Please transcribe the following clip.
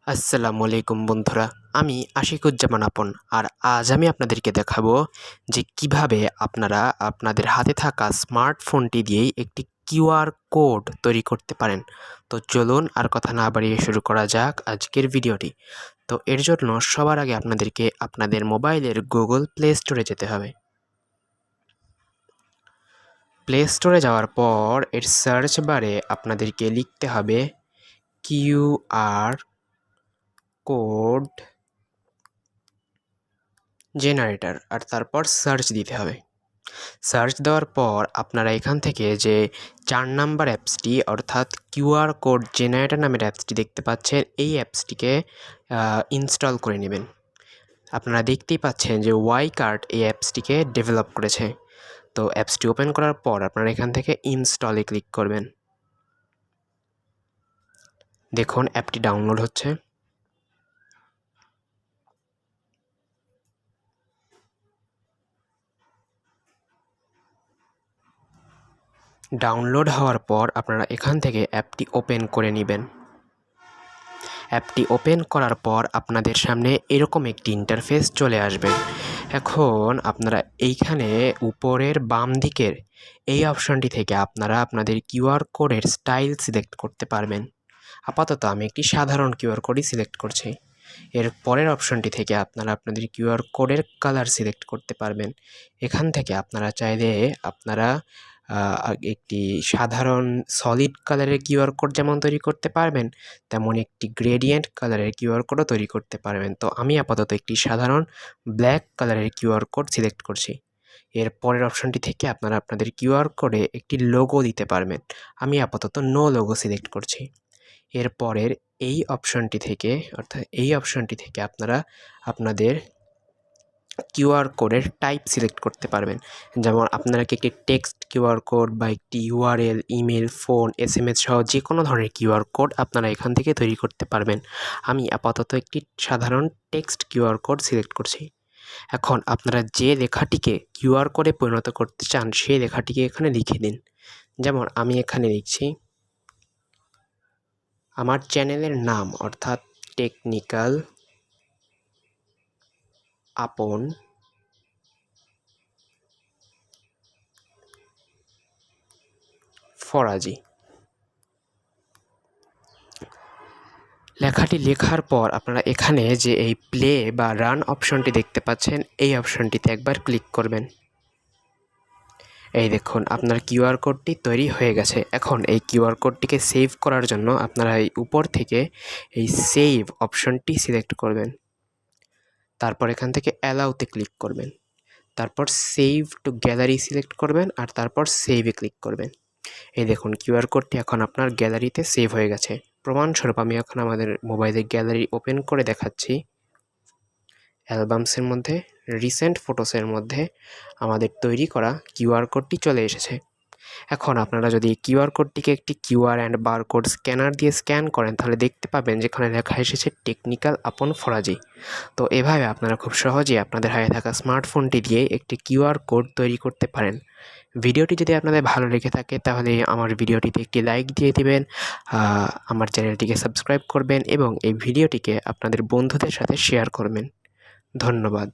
আসসালামু আলাইকুম বন্ধুরা, আমি আশিকুজ্জামান আপন। আর আজ আমি আপনাদেরকে দেখাবো যে কিভাবে আপনারা আপনাদের হাতে থাকা স্মার্টফোনটি দিয়েই একটি কিউআর কোড তৈরি করতে পারেন। তো চলুন আর কথা না বাড়িয়ে শুরু করা যাক আজকের ভিডিওটি। তো এর জন্য সবার আগে আপনাদেরকে আপনাদের মোবাইলের গুগল প্লে স্টোরে যেতে হবে। প্লে স্টোরে যাওয়ার পর এর সার্চ বারে আপনাদেরকে লিখতে হবে কিউআর কোড জেনারেটর আর তারপর সার্চ দিতে হবে। সার্চ দেওয়ার পর আপনারা এখান থেকে যে 4 নাম্বার অ্যাপসটি অর্থাৎ কিউআর কোড জেনারেটর নামের অ্যাপসটি দেখতে পাচ্ছেন, এই অ্যাপসটিকে ইনস্টল করে নেবেন। আপনারা দেখতেই পাচ্ছেন যে ওয়াইকার্ট এই অ্যাপসটিকে ডেভেলপ করেছে। তো অ্যাপসটি ওপেন করার পর আপনারা এখান থেকে ইনস্টলে ক্লিক করবেন। দেখুন অ্যাপটি ডাউনলোড হচ্ছে। ডাউনলোড হওয়ার পর আপনারা এখান থেকে অ্যাপটি ওপেন করে নেবেন। অ্যাপটি ওপেন করার পর আপনাদের সামনে এরকম একটি ইন্টারফেস চলে আসবে। এখন আপনারা এইখানে উপরের বাম দিকের এই অপশানটি থেকে আপনারা আপনাদের কিউআর কোডের স্টাইল সিলেক্ট করতে পারবেন। আপাতত আমি একটি সাধারণ কিউআর কোডই সিলেক্ট করছি। এর পরের অপশানটি থেকে আপনারা আপনাদের কিউআর কোডের কালার সিলেক্ট করতে পারবেন। এখান থেকে আপনারা চাইলে আপনারা একটি সাধারণ সলিড কালারের কিউআর কোড যেমন তৈরি করতে পারবেন, তেমন একটি গ্রেডিয়েন্ট কালারের কিউআর কোডও তৈরি করতে পারবেন। তো আমি আপাতত একটি সাধারণ ব্ল্যাক কালারের কিউআর কোড সিলেক্ট করছি। এর পরের অপশানটি থেকে আপনারা আপনাদের কিউআর কোডে একটি লোগো দিতে পারবেন। আমি আপাতত নো লোগো সিলেক্ট করছি। এর পরের এই অপশানটি থেকে আপনারা আপনাদের কিউআর কোডের টাইপ সিলেক্ট করতে পারবেন। যেমন আপনারা কি একটি টেক্সট কিউআর কোড বা একটি ইউআরএল, ইমেল, ফোন, এসএমএস সহ যে কোনো ধরনের কিউআর কোড আপনারা এখান থেকে তৈরি করতে পারবেন। আমি আপাতত একটি সাধারণ টেক্সট কিউআর কোড সিলেক্ট করছি। এখন আপনারা যে লেখাটিকে কিউআর কোডে পরিণত করতে চান সেই লেখাটিকে এখানে লিখে দিন। যেমন আমি এখানে লিখছি আমার চ্যানেলের নাম অর্থাৎ টেকনিক্যাল আপন ফরাজি। লেখাটি লেখার পর আপনারা এখানে যে এই প্লে বা রান অপশনটি দেখতে পাচ্ছেন, এই অপশনটিতে একবার ক্লিক করবেন। এই দেখুন আপনার কিউআর কোডটি তৈরি হয়ে গেছে। এখন এই কিউআর কোডটিকে সেভ করার জন্য আপনারা এই উপর থেকে এই সেভ অপশনটি সিলেক্ট করবেন। তারপর এখান থেকে অ্যালাউতে ক্লিক করবেন। তারপর সেভ টু গ্যালারি সিলেক্ট করবেন আর তারপর সেভে ক্লিক করবেন। এই দেখুন কিউআর কোডটি এখন আপনার গ্যালারিতে সেভ হয়ে গেছে। প্রমাণস্বরূপ আমি এখন আমাদের মোবাইলের গ্যালারি ওপেন করে দেখাচ্ছি। অ্যালবামসের মধ্যে রিসেন্ট ফটোসের মধ্যে আমাদের তৈরি করা কিউআর কোডটি চলে এসেছে। এখন আপনারা যদি কিউআর কোডটিকে একটি কিউআর অ্যান্ড বারকোড স্ক্যানার দিয়ে স্ক্যান করেন তাহলে দেখতে পাবেন যেখানে লেখা এসেছে টেকনিক্যাল আপন ফরাজি। তো এভাবে আপনারা খুব সহজেই আপনাদের হাতে থাকা স্মার্টফোনটি দিয়ে একটি কিউআর কোড তৈরি করতে পারেন। ভিডিওটি যদি আপনাদের ভালো লেগে থাকে তাহলে আমার ভিডিওটিতে একটি লাইক দিয়ে দিবেন, আমার চ্যানেলটিকে সাবস্ক্রাইব করবেন এবং এই ভিডিওটিকে আপনাদের বন্ধুদের সাথে শেয়ার করবেন। ধন্যবাদ।